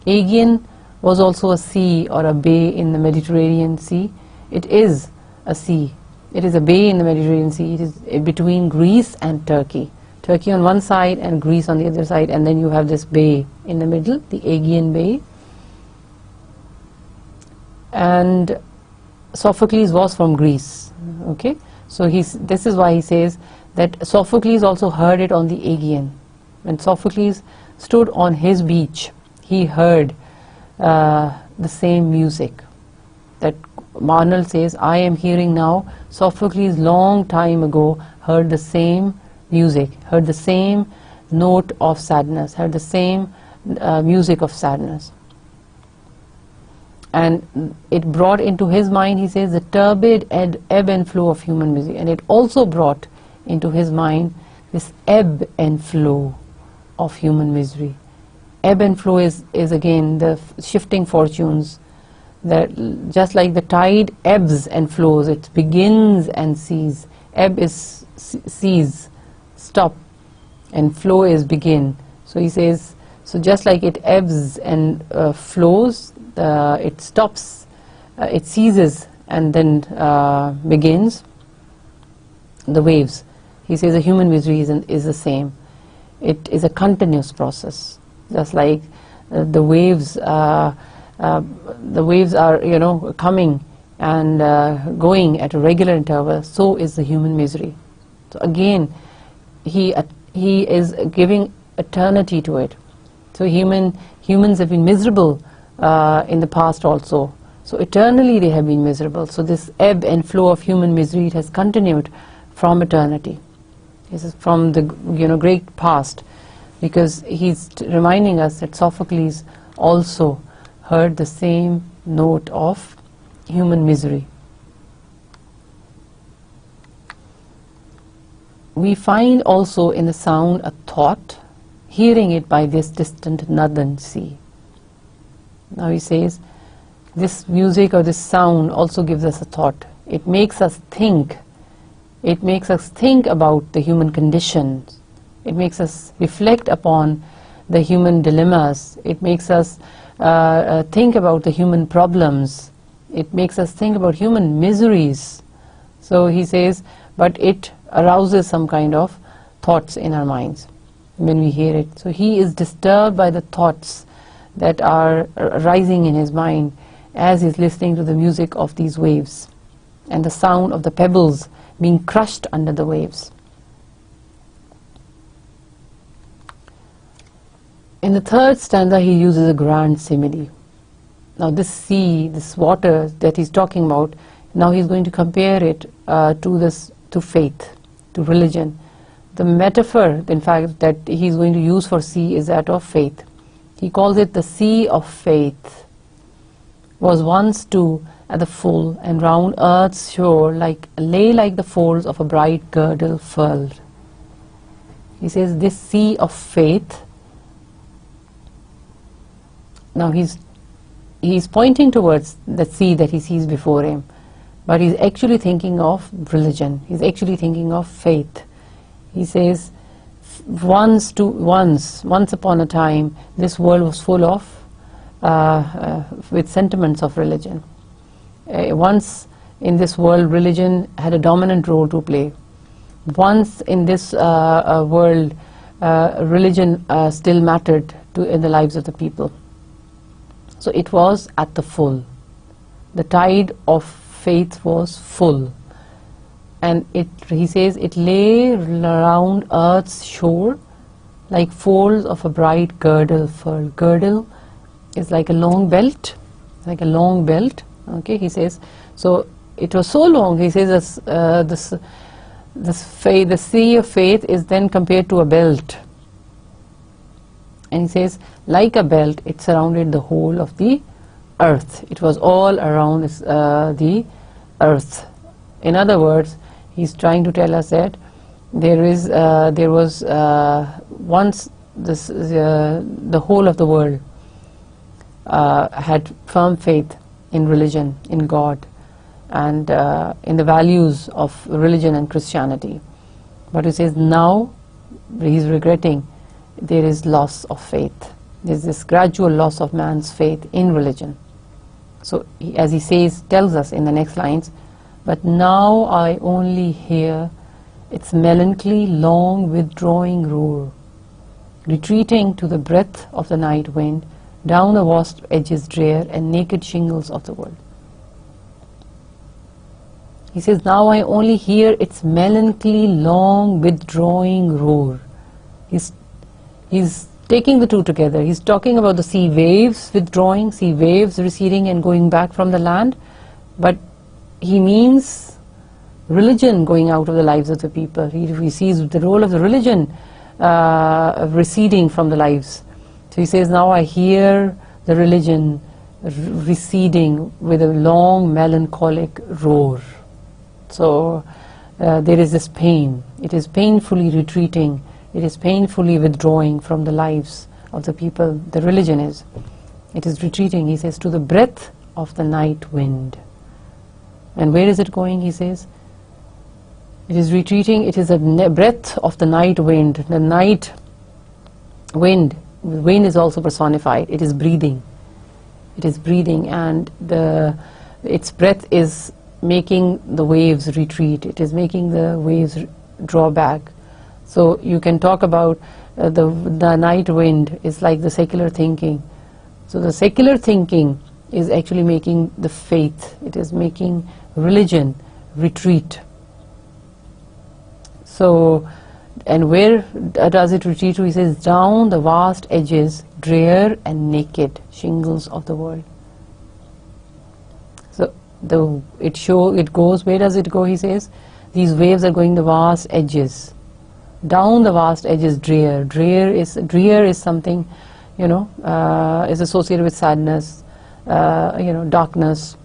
Aegean was also a sea or a bay in the Mediterranean Sea. It is a sea. It is a bay in the Mediterranean Sea. It is between Greece and Turkey. Turkey on one side and Greece on the other side, and then you have this bay in the middle, the Aegean Bay. And Sophocles was from Greece. Okay, so this is why he says that Sophocles also heard it on the Aegean. When Sophocles stood on his beach, he heard the same music that Arnold says, I am hearing now. Sophocles long time ago heard the same music, heard the same note of sadness, heard the same music of sadness. And it brought into his mind, he says, the turbid ebb and flow of human misery. And it also brought into his mind this ebb and flow of human misery. Ebb and flow is again the shifting fortunes, that just like the tide ebbs and flows, it begins and ceases. Ebb is cease, stop, and flow is begin. So he says, so just like it ebbs and flows, it stops, it ceases and then begins. The waves, he says, the human misery is the same. It is a continuous process. Just like the waves are coming and going at a regular interval, so is the human misery. So again, he is giving eternity to it. So humans have been miserable in the past also. So eternally they have been miserable. So this ebb and flow of human misery, it has continued from eternity. This is from the great past. Because he's reminding us that Sophocles also heard the same note of human misery. We find also in the sound a thought, hearing it by this distant northern sea. Now he says, this music or this sound also gives us a thought. It makes us think. It makes us think about the human conditions. It makes us reflect upon the human dilemmas. It makes us think about the human problems. It makes us think about human miseries. So he says, but it arouses some kind of thoughts in our minds when we hear it. So he is disturbed by the thoughts that are rising in his mind as he's listening to the music of these waves and the sound of the pebbles being crushed under the waves. In the third stanza he uses a grand simile. Now this sea, this water that he's talking about, now he's going to compare it to faith, to religion. The metaphor, in fact, that he's going to use for sea is that of faith. He calls it the sea of faith. Was once too at the full, and round earth's shore lay like the folds of a bright girdle furled. He says this sea of faith. Now he's pointing towards the sea that he sees before him, but he's actually thinking of religion. He's actually thinking of faith. He says, once upon a time, this world was full of with sentiments of religion. Once in this world religion had a dominant role to play. Once in this world, religion still mattered in the lives of the people. So it was at the full. The tide of faith was full. And he says, it lay around earth's shore like folds of a bright girdle furled. Girdle is like a long belt, okay, he says. So it was so long, he says, the sea of faith is then compared to a belt. And he says, like a belt, it surrounded the whole of the earth. It was all around the earth. In other words, he's trying to tell us that there was once this the whole of the world had firm faith in religion, in God, and in the values of religion and Christianity. But he says now he's regretting there is loss of faith. There's this gradual loss of man's faith in religion. So as he says, tells us in the next lines, but now I only hear its melancholy long withdrawing roar, retreating to the breath of the night wind down the vast edges drear and naked shingles of the world. He says, now I only hear its melancholy long withdrawing roar. He's taking the two together. He's talking about the sea waves withdrawing, sea waves receding and going back from the land, but he means religion going out of the lives of the people. He sees the role of the religion receding from the lives. So he says, now I hear the religion receding with a long melancholic roar. So there is this pain. It is painfully retreating. It is painfully withdrawing from the lives of the people. The religion is. It is retreating, he says, to the breath of the night wind. And where is it going, he says? It is retreating, it is a breath of the night wind. The night wind is also personified. It is breathing. It is breathing, and its breath is making the waves retreat. It is making the waves draw back. So you can talk about the night wind is like the secular thinking. So the secular thinking is actually making the faith, it is making religion retreat. So, and where does it retreat to? He says, down the vast edges, drear and naked shingles of the world. So it goes, where does it go? He says, these waves are going the vast edges. Down the vast edges, drear. Drear is something, is associated with sadness, darkness.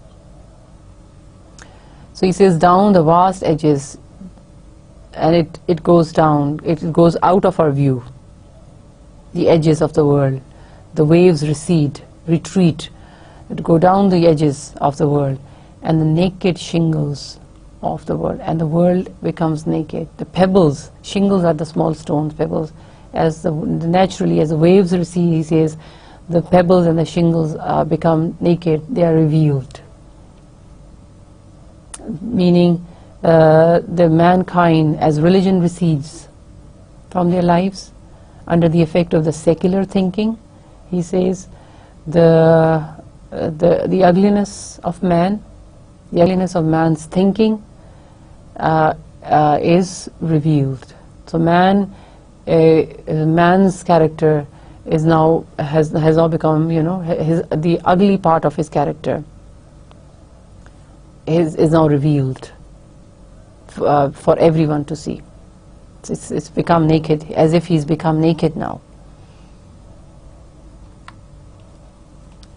So he says, down the vast edges, and it goes down, it goes out of our view, the edges of the world. The waves recede, retreat, go down the edges of the world, and the naked shingles of the world, and the world becomes naked. The pebbles, shingles are the small stones, pebbles, naturally as the waves recede, he says, the pebbles and the shingles become naked, they are revealed. Meaning the mankind, as religion recedes from their lives under the effect of the secular thinking, he says, the ugliness of man, the ugliness of man's thinking is revealed. So man's character is now has now become, the ugly part of his character is now revealed for everyone to see. It's become naked, as if he's become naked now.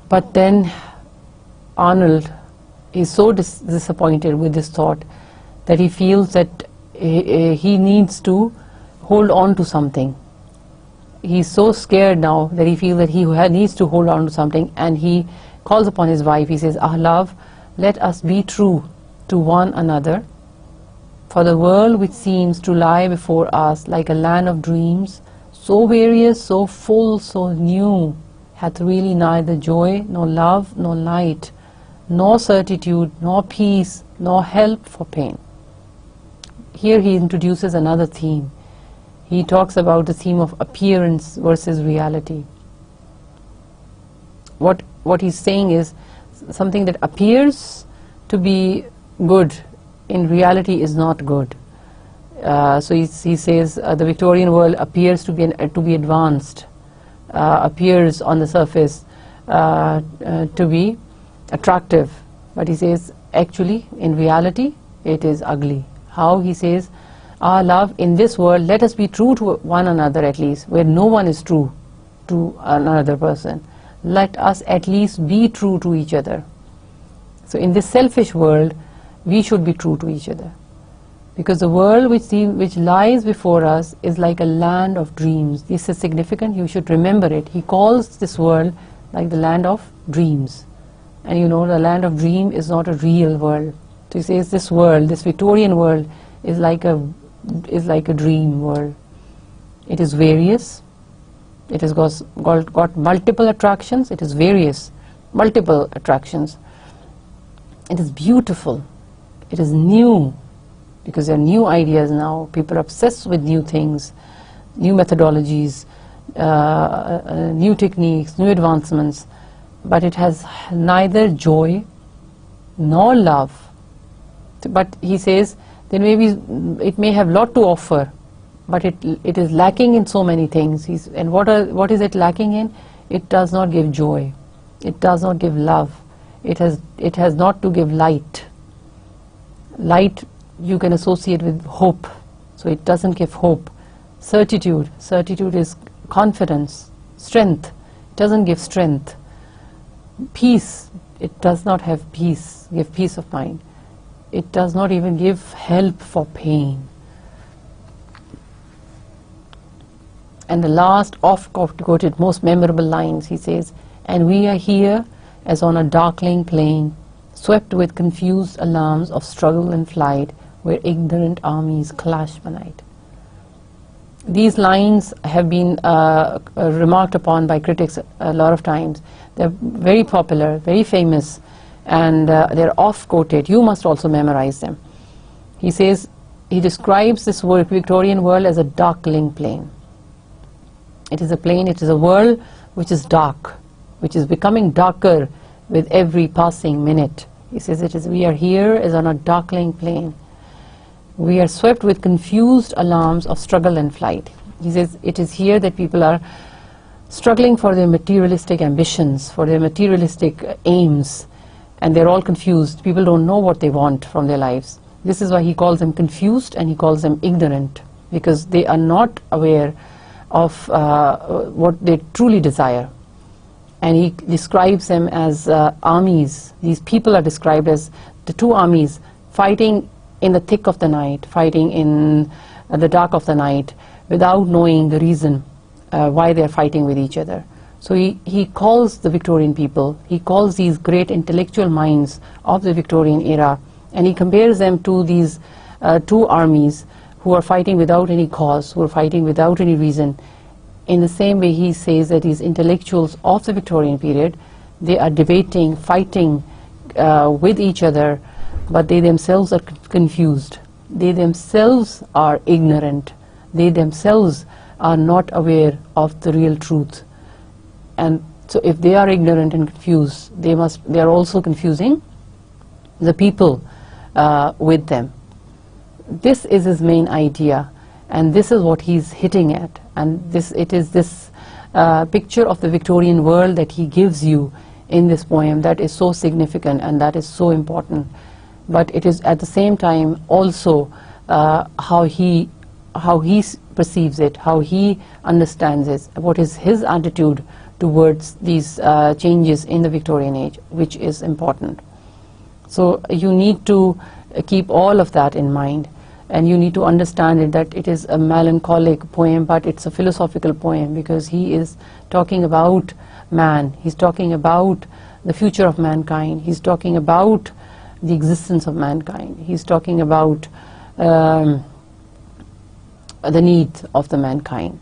But then Arnold is so disappointed with this thought that he feels that he needs to hold on to something. He's so scared now that he feels that he needs to hold on to something, and he calls upon his wife. He says, "Ah, love, let us be true to one another, for the world which seems to lie before us like a land of dreams, so various, so full, so new, hath really neither joy, nor love, nor light, nor certitude, nor peace, nor help for pain. Here he introduces another theme. He talks about the theme of appearance versus reality. What he's saying is something that appears to be good in reality is not good. So he says the Victorian world appears to be advanced, appears on the surface to be attractive, but he says actually in reality it is ugly. How? He says, our love in this world, let us be true to one another at least, where no one is true to another person. Let us at least be true to each other. So in this selfish world, we should be true to each other, because the world which lies before us is like a land of dreams. This is significant, you should remember it. He calls this world like the land of dreams, and you know the land of dream is not a real world. So he says this world, this Victorian world, is like a dream world. It is various, it has got multiple attractions, it is various, multiple attractions. It is beautiful, it is new, because there are new ideas now. People are obsessed with new things, new methodologies, new techniques, new advancements, but it has neither joy nor love. But he says then maybe it may have lot to offer, but it is lacking in so many things. And what is it lacking in? It does not give joy, it does not give love, it has not to give light. Light you can associate with hope, so it doesn't give hope. Certitude is confidence, strength, it doesn't give strength. Peace, it does not have peace, give peace of mind. It does not even give help for pain. And the last oft-quoted, most memorable lines, he says, and we are here as on a darkling plain, swept with confused alarms of struggle and flight, where ignorant armies clash by night. These lines have been remarked upon by critics a lot of times. They're very popular, very famous, and they're oft-quoted. You must also memorize them. He says, he describes this Victorian world as a darkling plain. It is a plain, it is a world which is dark, which is becoming darker with every passing minute. He says we are here as on a darkling plain. We are swept with confused alarms of struggle and flight. He says it is here that people are struggling for their materialistic ambitions, for their materialistic aims, and they're all confused. People don't know what they want from their lives. This is why he calls them confused and he calls them ignorant, because they are not aware of what they truly desire. And he describes them as armies. These people are described as the two armies fighting in the thick of the night, fighting in the dark of the night, without knowing the reason why they are fighting with each other. So he calls the Victorian people, he calls these great intellectual minds of the Victorian era, and he compares them to these two armies who are fighting without any cause, who are fighting without any reason. In the same way, he says that these intellectuals of the Victorian period, they are debating, fighting with each other, but they themselves are confused. They themselves are ignorant. They themselves are not aware of the real truth. And so if they are ignorant and confused, they are also confusing the people with them. This is his main idea, and this is what he's hitting at. And it is this picture of the Victorian world that he gives you in this poem that is so significant and that is so important. But it is at the same time also how he perceives it, how he understands it, what is his attitude towards these changes in the Victorian age, which is important. So you need to keep all of that in mind, and you need to understand it, that it is a melancholic poem, but it's a philosophical poem, because he is talking about man, he's talking about the future of mankind, he's talking about the existence of mankind, he's talking about the needs of the mankind.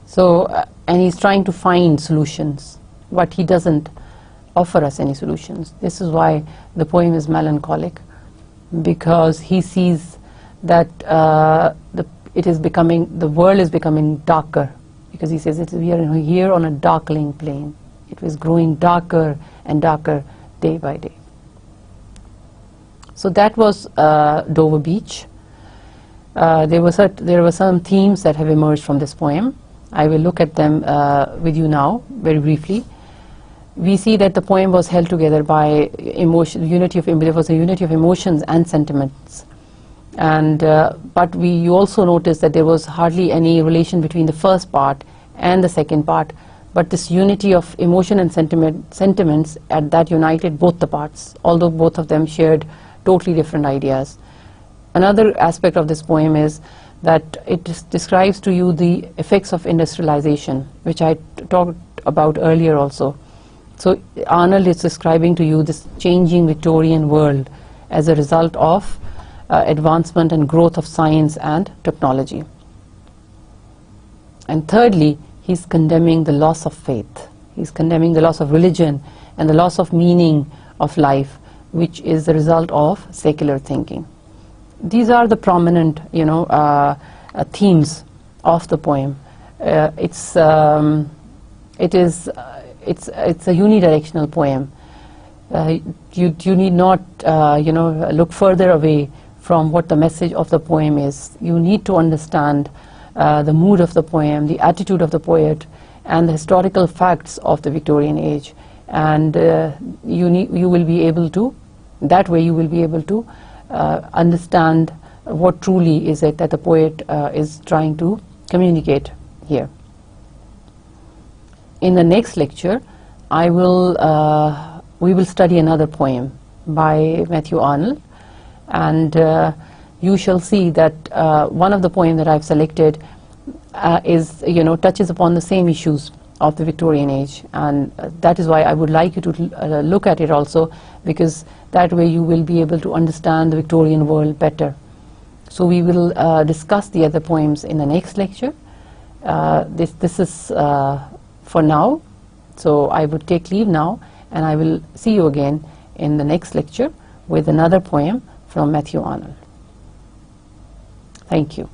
So and he's trying to find solutions, but he doesn't offer us any solutions. This is why the poem is melancholic, because he sees that the world is becoming darker, because he says we are here on a darkling plane. It was growing darker and darker day by day. So that was Dover Beach. There were some themes that have emerged from this poem. I will look at them with you now very briefly. We see that the poem was held together by emotion, there was a unity of emotions and sentiments. And but you also notice that there was hardly any relation between the first part and the second part, but this unity of emotion and sentiments that united both the parts, although both of them shared totally different ideas. Another aspect of this poem is that it describes to you the effects of industrialization, which I talked about earlier also. So Arnold is describing to you this changing Victorian world as a result of advancement and growth of science and technology. And thirdly, he's condemning the loss of faith. He's condemning the loss of religion and the loss of meaning of life, which is the result of secular thinking. These are the prominent, themes of the poem. It's a unidirectional poem. You need not, look further away from what the message of the poem is. You need to understand the mood of the poem, the attitude of the poet, and the historical facts of the Victorian age. And you will be able to, that way you will be able to understand what truly is it that the poet is trying to communicate here. In the next lecture, we will study another poem by Mathew Arnold, and you shall see that one of the poems that I've selected touches upon the same issues of the Victorian age, and that is why I would like you to look at it also, because that way you will be able to understand the Victorian world better. So we will discuss the other poems in the next lecture. This is for now, so I would take leave now, and I will see you again in the next lecture with another poem from Mathew Arnold. Thank you.